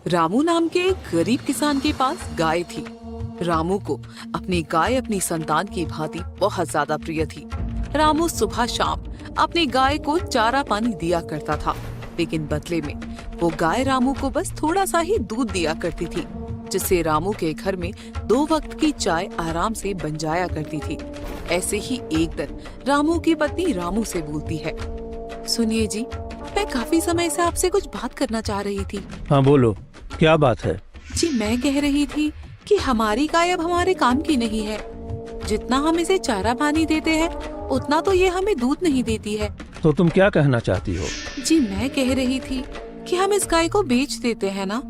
रामू नाम के एक गरीब किसान के पास गाय थी। रामू को अपनी गाय अपनी संतान की भांति बहुत ज्यादा प्रिय थी। रामू सुबह शाम अपनी गाय को चारा पानी दिया करता था, लेकिन बदले में वो गाय रामू को बस थोड़ा सा ही दूध दिया करती थी, जिससे रामू के घर में 2 वक्त की चाय आराम से बन जाया करती थी। ऐसे ही एक दिन रामू की पत्नी रामू से बोलती है, सुनिए जी, मैं काफी समय से आपसे कुछ बात करना चाह रही थी। हाँ बोलो, क्या बात है? जी मैं कह रही थी कि हमारी गाय अब हमारे काम की नहीं है। जितना हम इसे चारा पानी देते हैं उतना तो ये हमें दूध नहीं देती है। तो तुम क्या कहना चाहती हो? जी मैं कह रही थी कि हम इस गाय को बेच देते हैं ना,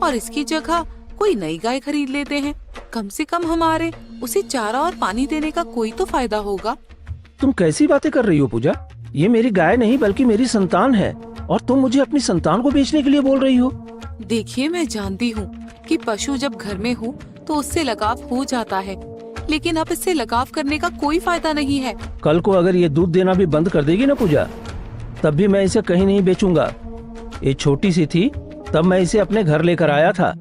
और इसकी जगह कोई नई गाय खरीद लेते हैं। कम से कम हमारे उसे चारा और पानी देने का कोई तो फायदा होगा। तुम कैसी बातें कर रही हो पूजा? ये मेरी गाय नहीं बल्कि मेरी संतान है, और तुम मुझे अपनी संतान को बेचने के लिए बोल रही हो? देखिए, मैं जानती हूँ कि पशु जब घर में हो तो उससे लगाव हो जाता है, लेकिन अब इससे लगाव करने का कोई फायदा नहीं है। कल को अगर ये दूध देना भी बंद कर देगी ना पूजा, तब भी मैं इसे कहीं नहीं बेचूंगा। ये छोटी सी थी तब मैं इसे अपने घर लेकर आया था।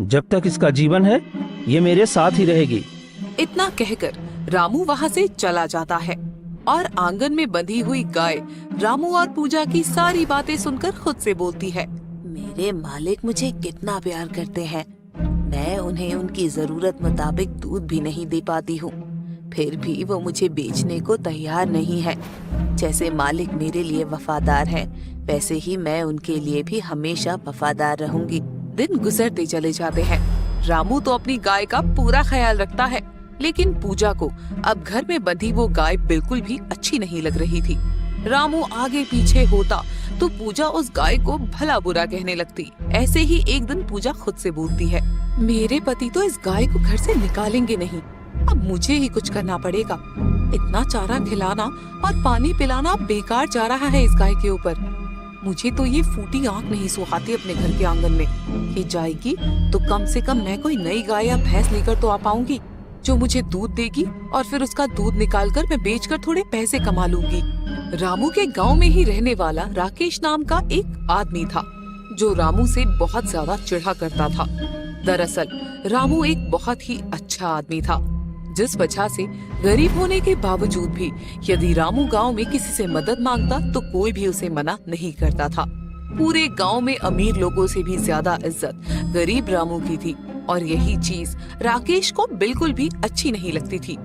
जब तक इसका जीवन है ये मेरे साथ ही रहेगी। इतना कहकर रामू वहाँ से चला जाता है और आंगन में बंधी हुई गाय रामू और पूजा की सारी बातें सुनकर खुद से बोलती है, मेरे मालिक मुझे कितना प्यार करते हैं, मैं उन्हें उनकी जरूरत मुताबिक दूध भी नहीं दे पाती हूँ, फिर भी वो मुझे बेचने को तैयार नहीं है। जैसे मालिक मेरे लिए वफादार है, वैसे ही मैं उनके लिए भी हमेशा वफादार रहूंगी। दिन गुजरते चले जाते हैं। रामू तो अपनी गाय का पूरा ख्याल रखता है, लेकिन पूजा को अब घर में बंधी वो गाय बिल्कुल भी अच्छी नहीं लग रही थी। रामू आगे पीछे होता तो पूजा उस गाय को भला बुरा कहने लगती। ऐसे ही एक दिन पूजा खुद से बोलती है, मेरे पति तो इस गाय को घर से निकालेंगे नहीं, अब मुझे ही कुछ करना पड़ेगा। इतना चारा खिलाना और पानी पिलाना बेकार जा रहा है इस गाय के ऊपर। मुझे तो ये फूटी आंख नहीं सुहाती अपने घर के आंगन में। ये जाएगी तो कम से कम मैं कोई नई गाय या भैंस लेकर तो आ पाऊंगी, जो मुझे दूध देगी और फिर उसका दूध निकालकर मैं बेचकर थोड़े पैसे कमा लूंगी। रामू के गांव में ही रहने वाला राकेश नाम का एक आदमी था, जो रामू से बहुत ज्यादा चिढ़ा करता था। दरअसल रामू एक बहुत ही अच्छा आदमी था, जिस वजह से गरीब होने के बावजूद भी यदि रामू गांव में किसी से मदद मांगता तो कोई भी उसे मना नहीं करता था। पूरे गांव में अमीर लोगों से भी ज्यादा इज्जत गरीब रामू की थी, और यही चीज राकेश को बिल्कुल भी अच्छी नहीं लगती थी।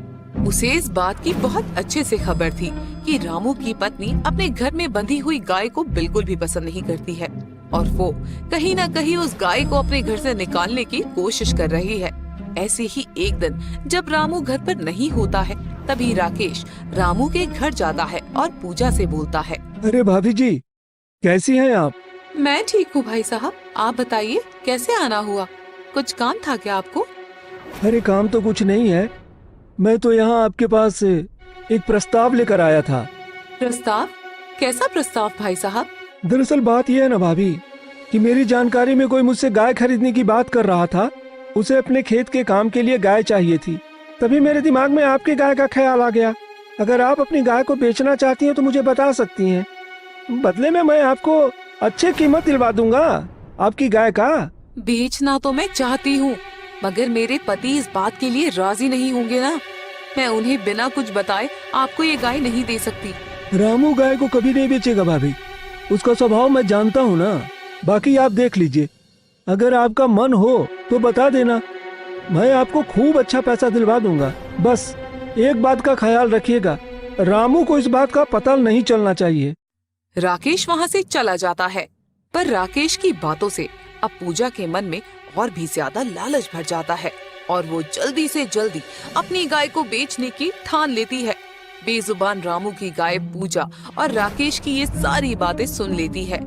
उसे इस बात की बहुत अच्छे से खबर थी कि रामू की पत्नी अपने घर में बंधी हुई गाय को बिल्कुल भी पसंद नहीं करती है, और वो कहीं न कहीं उस गाय को अपने घर से निकालने की कोशिश कर रही है। ऐसे ही एक दिन जब रामू घर पर नहीं होता है, तभी राकेश रामू के घर जाता है और पूजा से बोलता है, अरे भाभी जी, कैसी हैं आप? मैं ठीक हूँ भाई साहब, आप बताइए कैसे आना हुआ? कुछ काम था क्या आपको? अरे काम तो कुछ नहीं है, मैं तो यहाँ आपके पास एक प्रस्ताव लेकर आया था। प्रस्ताव? कैसा प्रस्ताव भाई साहब? दरअसल बात यह है ना भाभी, कि मेरी जानकारी में कोई मुझसे गाय खरीदने की बात कर रहा था। उसे अपने खेत के काम के लिए गाय चाहिए थी। तभी मेरे दिमाग में आपकी गाय का ख्याल आ गया। अगर आप अपनी गाय को बेचना चाहती हैं तो मुझे बता सकती हैं, बदले में मैं आपको अच्छी कीमत दिलवा दूंगा आपकी गाय का। बेचना तो मैं चाहती हूँ, मगर मेरे पति इस बात के लिए राजी नहीं होंगे ना। मैं उन्हें बिना कुछ बताए आपको ये गाय नहीं दे सकती। रामू गाय को कभी नहीं बेचेगा भाभी, उसका स्वभाव मैं जानता हूँ ना। बाकी आप देख लीजिए, अगर आपका मन हो तो बता देना, मैं आपको खूब अच्छा पैसा दिलवा दूंगा। बस एक बात का ख्याल रखिएगा, रामू को इस बात का पता नहीं चलना चाहिए। राकेश वहाँ से चला जाता है, पर राकेश की बातों से अब पूजा के मन में और भी ज्यादा लालच भर जाता है, और वो जल्दी से जल्दी अपनी गाय को बेचने की ठान लेती है। बेजुबान रामू की गाय पूजा और राकेश की ये सारी बातें सुन लेती है,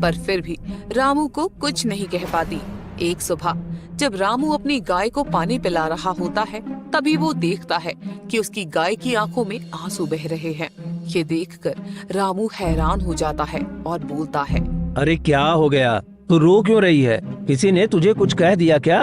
पर फिर भी रामू को कुछ नहीं कह पाती। एक सुबह जब रामू अपनी गाय को पानी पिला रहा होता है, तभी वो देखता है कि उसकी गाय की आंखों में आंसू बह रहे हैं। ये देखकर रामू हैरान हो जाता है और बोलता है, अरे क्या हो गया, तू रो क्यों रही है? किसी ने तुझे कुछ कह दिया क्या?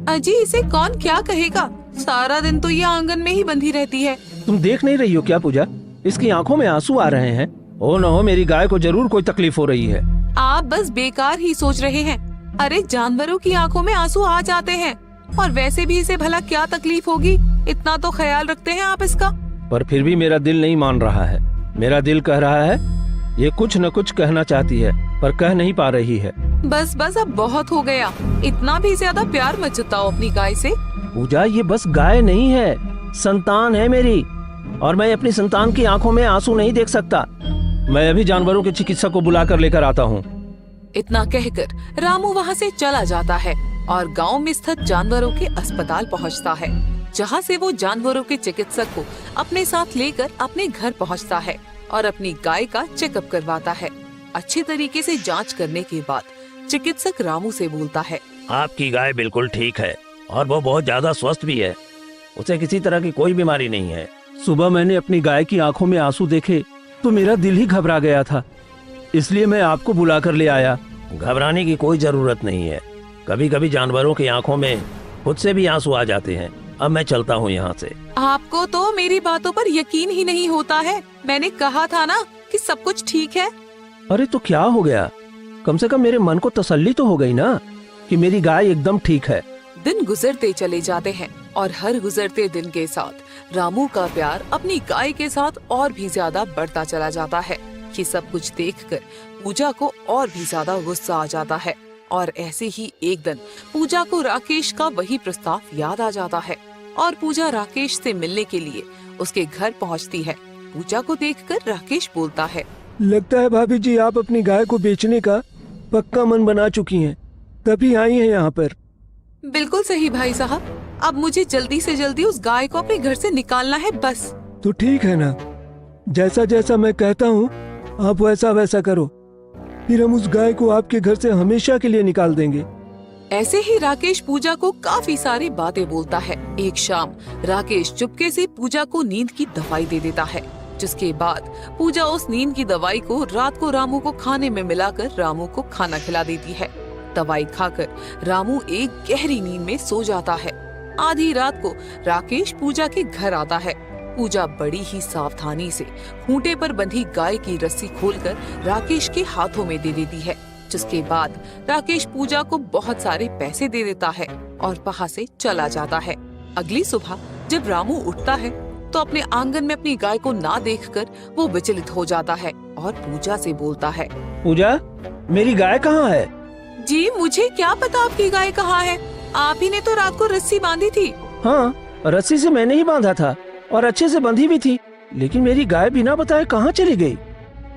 अजी इसे कौन क्या कहेगा, सारा दिन तो ये आंगन में ही बंधी रहती है। तुम देख नहीं रही हो क्या पूजा? इसकी आंखों में आंसू आ रहे हैं। ओ न हो, मेरी गाय को जरूर कोई तकलीफ हो रही है। आप बस बेकार ही सोच रहे हैं। अरे जानवरों की आंखों में आंसू आ जाते हैं, और वैसे भी इसे भला क्या तकलीफ होगी, इतना तो ख्याल रखते हैं आप इसका। पर फिर भी मेरा दिल नहीं मान रहा है। मेरा दिल कह रहा है ये कुछ न कुछ कहना चाहती है, पर कह नहीं पा रही है। बस बस अब बहुत हो गया, इतना भी ज्यादा प्यार मत जताओ अपनी गाय से। पूजा, ये बस गाय नहीं है, संतान है मेरी, और मैं अपनी संतान की आंखों में आंसू नहीं देख सकता। मैं अभी जानवरों के चिकित्सक को बुलाकर लेकर आता हूँ। इतना कहकर रामू वहाँ से चला जाता है और गांव में स्थित जानवरों के अस्पताल पहुँचता है, जहाँ से वो जानवरों के चिकित्सक को अपने साथ लेकर अपने घर पहुँचता है और अपनी गाय का चेकअप करवाता है। अच्छे तरीके से जांच करने के बाद चिकित्सक रामू से बोलता है, आपकी गाय बिल्कुल ठीक है और वो बहुत ज्यादा स्वस्थ भी है। उसे किसी तरह की कोई बीमारी नहीं है। सुबह मैंने अपनी गाय की आंखों में आंसू देखे तो मेरा दिल ही घबरा गया था, इसलिए मैं आपको बुलाकर ले आया। घबराने की कोई जरूरत नहीं है। कभी कभी जानवरों की आंखों में खुद से भी आंसू आ जाते हैं। अब मैं चलता हूँ यहाँ से। आपको तो मेरी बातों पर यकीन ही नहीं होता है। मैंने कहा था ना कि सब कुछ ठीक है। अरे तो क्या हो गया? कम से कम मेरे मन को तसल्ली तो हो गई ना कि मेरी गाय एकदम ठीक है। दिन गुजरते चले जाते हैं और हर गुजरते दिन के साथ रामू का प्यार अपनी गाय के साथ और भी ज्यादा बढ़ता चला जाता है। ये सब कुछ देखकर पूजा को और भी ज्यादा गुस्सा आ जाता है, और ऐसे ही एक दिन पूजा को राकेश का वही प्रस्ताव याद आ जाता है और पूजा राकेश से मिलने के लिए उसके घर पहुंचती है। पूजा को देखकर राकेश बोलता है, लगता है भाभी जी आप अपनी गाय को बेचने का पक्का मन बना चुकी हैं, तभी आई हैं यहाँ पर। बिल्कुल सही भाई साहब, अब मुझे जल्दी से जल्दी उस गाय को अपने घर से निकालना है बस। तो ठीक है ना, जैसा जैसा मैं कहता हूँ आप वैसा वैसा करो, फिर हम उस गाय को आपके घर से हमेशा के लिए निकाल देंगे। ऐसे ही राकेश पूजा को काफी सारी बातें बोलता है। एक शाम राकेश चुपके से पूजा को नींद की दवाई दे देता है, जिसके बाद पूजा उस नींद की दवाई को रात को रामू को खाने में मिलाकर रामू को खाना खिला देती है। दवाई खाकर रामू एक गहरी नींद में सो जाता है। आधी रात को राकेश पूजा के घर आता है। पूजा बड़ी ही सावधानी से खूंटे पर बंधी गाय की रस्सी खोलकर राकेश के हाथों में दे देती है, जिसके बाद राकेश पूजा को बहुत सारे पैसे दे देता है और वहाँ से चला जाता है। अगली सुबह जब रामू उठता है तो अपने आंगन में अपनी गाय को ना देखकर वो विचलित हो जाता है और पूजा से बोलता है, पूजा, मेरी गाय कहाँ है? जी मुझे क्या पता आपकी गाय कहाँ है, आप ही ने तो रात को रस्सी बांधी थी। हाँ, रस्सी से मैंने ही बांधा था और अच्छे से बंधी भी थी, लेकिन मेरी गाय बिना बताए कहाँ चली गई?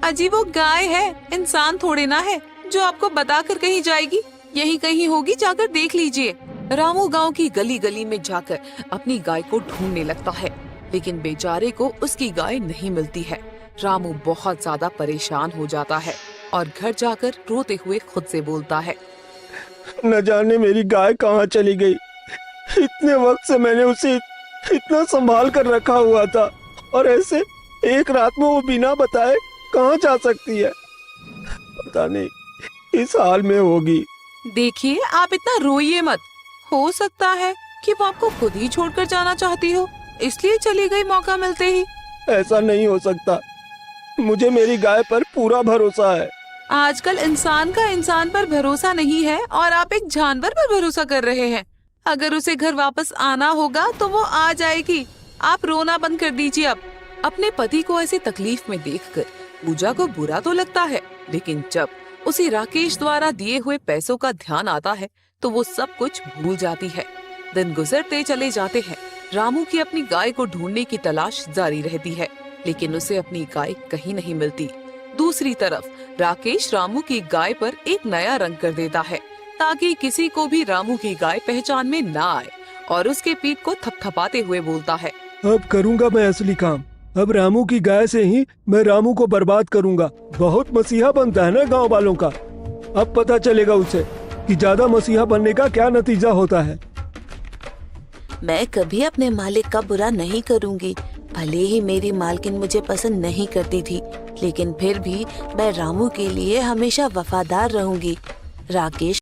अजी वो गाय है, इंसान थोड़े ना है जो आपको बताकर कहीं जाएगी। यही कहीं होगी, जाकर देख लीजिए। रामू गांव की गली गली में जाकर अपनी गाय को ढूंढने लगता है, लेकिन बेचारे को उसकी गाय नहीं मिलती है। रामू बहुत ज्यादा परेशान हो जाता है और घर जाकर रोते हुए खुद से बोलता है, न जाने मेरी गाय कहाँ चली गई। इतने वक्त से मैंने उसे इतना संभाल कर रखा हुआ था, और ऐसे एक रात में वो बिना बताए कहाँ जा सकती है? पता नहीं इस हाल में होगी। देखिए आप इतना रोइए मत, हो सकता है कि वो आपको खुद ही छोड़कर जाना चाहती हो, इसलिए चली गई मौका मिलते ही। ऐसा नहीं हो सकता, मुझे मेरी गाय पर पूरा भरोसा है। आजकल इंसान का इंसान पर भरोसा नहीं है और आप एक जानवर पर भरोसा कर रहे हैं। अगर उसे घर वापस आना होगा तो वो आ जाएगी, आप रोना बंद कर दीजिए अब। अपने पति को ऐसे तकलीफ में देखकर पूजा को बुरा तो लगता है, लेकिन जब उसे राकेश द्वारा दिए हुए पैसों का ध्यान आता है तो वो सब कुछ भूल जाती है। दिन गुजरते चले जाते हैं। रामू की अपनी गाय को ढूंढने की तलाश जारी रहती है, लेकिन उसे अपनी गाय कहीं नहीं मिलती। दूसरी तरफ राकेश रामू की गाय पर एक नया रंग कर देता है, ताकि किसी को भी रामू की गाय पहचान में ना आए, और उसके पीठ को थपथपाते हुए बोलता है, अब करूंगा मैं असली काम। अब रामू की गाय से ही मैं रामू को बर्बाद करूंगा। बहुत मसीहा बनता है ना गांव वालों का। अब पता चलेगा उसे कि ज्यादा मसीहा बनने का क्या नतीजा होता है। मैं कभी अपने मालिक का बुरा नहीं करूंगी। भले ही मेरी मालकिन मुझे पसंद नहीं करती थी, लेकिन फिर भी मैं रामू के लिए हमेशा वफादार रहूंगी। राकेश